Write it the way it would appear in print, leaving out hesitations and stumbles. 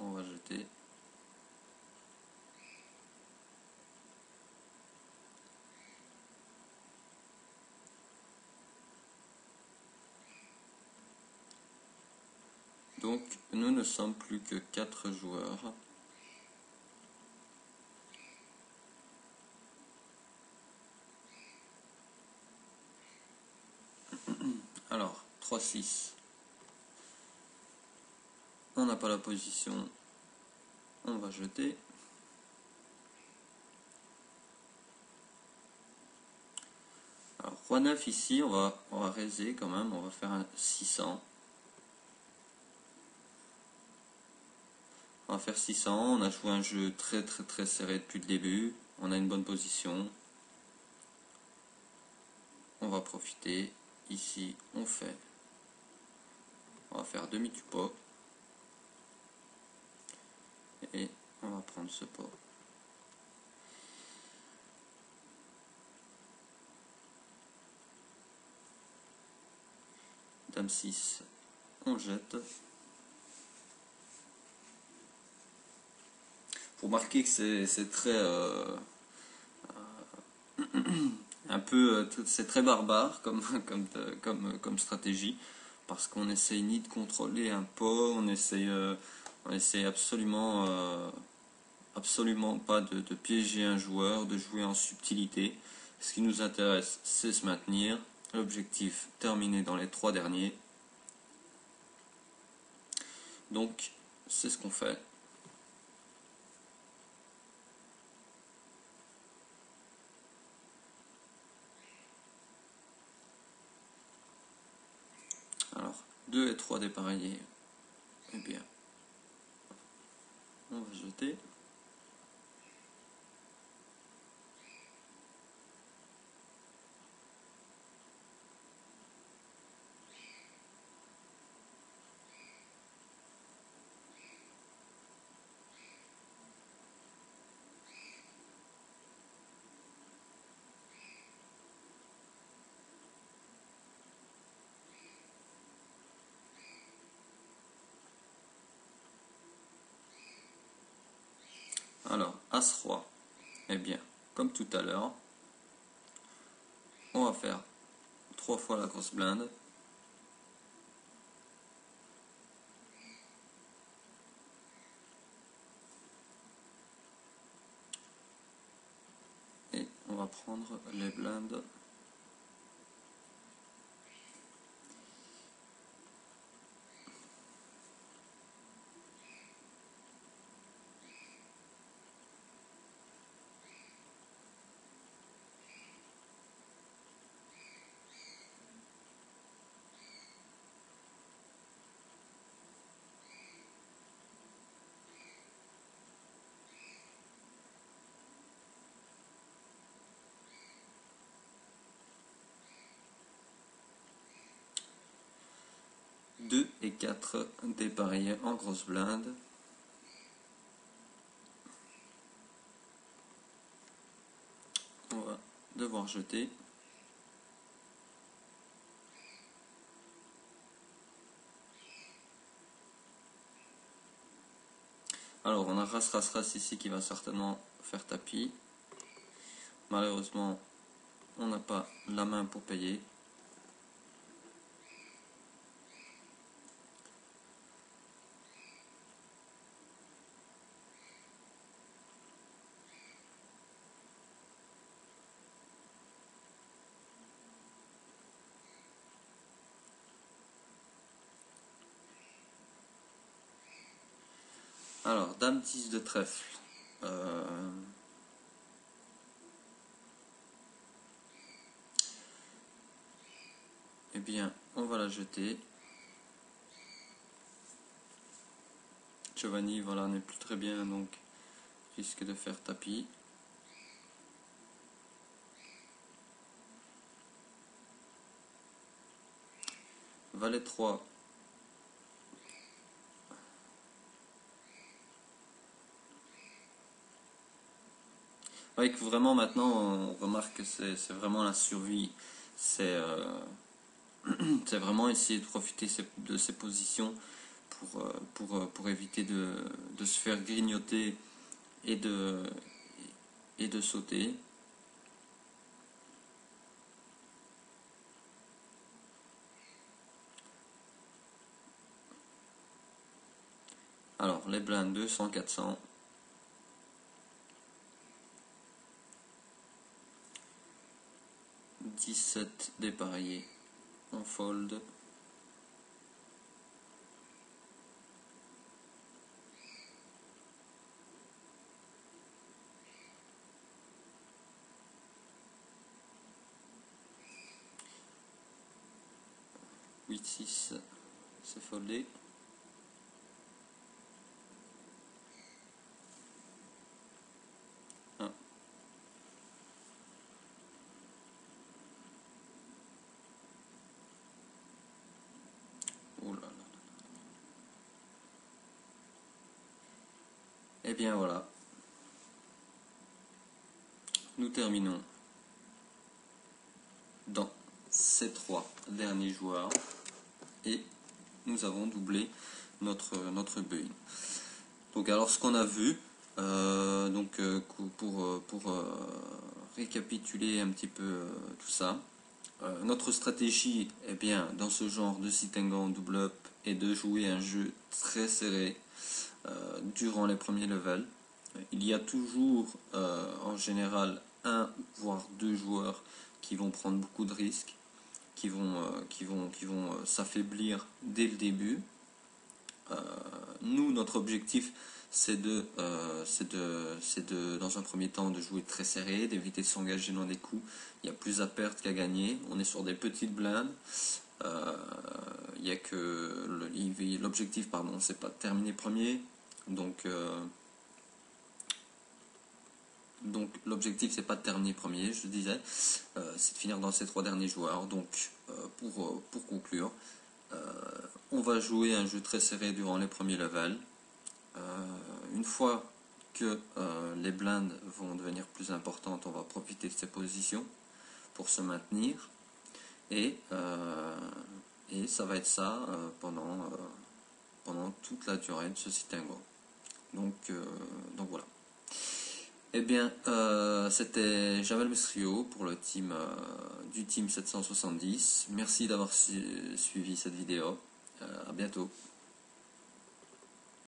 On va jeter. Donc nous ne sommes plus que 4 joueurs. Alors, 3-6. On n'a pas la position. On va jeter. Alors, roi 9 ici, on va raiser quand même. On va faire un 600. On va faire 600. On a joué un jeu très serré depuis le début. On a une bonne position. On va profiter. Ici, on va faire demi du pot. Et on va prendre ce pot. Dame 6, on jette. Vous remarquez que c'est très un peu c'est très barbare comme stratégie, parce qu'on essaye ni de contrôler un pot, on essaye absolument pas de piéger un joueur, de jouer en subtilité. Ce qui nous intéresse, c'est se maintenir. L'objectif, terminer dans les 3 derniers. Donc, c'est ce qu'on fait. Alors, 2 et 3 dépareillés. Eh bien, on va jeter. Alors, As-Roi. Eh bien, comme tout à l'heure, on va faire 3 fois la grosse blinde. Et on va prendre les blindes. Deux et 4 dépareillés en grosse blinde. On va devoir jeter. Alors on a Ras ici qui va certainement faire tapis. Malheureusement, on n'a pas la main pour payer. Alors, Dame 10 de trèfle. Eh bien, on va la jeter. Giovanni, voilà, n'est plus très bien, donc risque de faire tapis. Valet 3. Oui, que vraiment maintenant on remarque que c'est vraiment la survie. C'est vraiment essayer de profiter de ces positions pour éviter de se faire grignoter et de sauter. Alors les blindes 200, 400. « 17 dépareillés en fold. « 8-6, c'est foldé. » Oh là là. Et bien voilà. Nous terminons dans ces 3 derniers joueurs et nous avons doublé notre buy. Donc alors ce qu'on a vu, pour récapituler un petit peu tout ça, notre stratégie, eh bien, dans ce genre de sit and go double up, est de jouer un jeu très serré durant les premiers levels. Il y a toujours en général un voire 2 joueurs qui vont prendre beaucoup de risques, qui vont s'affaiblir dès le début. Nous, notre objectif, c'est dans un premier temps de jouer très serré, d'éviter de s'engager dans des coups. Il y a plus à perdre qu'à gagner. On est sur des petites blindes. Il y a que l'objectif, pardon, c'est pas de terminer premier. Donc l'objectif c'est pas de terminer premier, je disais, c'est de finir dans ces 3 derniers joueurs. Donc pour conclure, on va jouer un jeu très serré durant les premiers levels. Une fois que les blindes vont devenir plus importantes, on va profiter de ces positions pour se maintenir. Et ça va être ça pendant toute la durée de ce sit and go. Donc voilà. Eh bien, c'était Jamel Mesrio pour le team du team 770. Merci d'avoir suivi cette vidéo. À bientôt.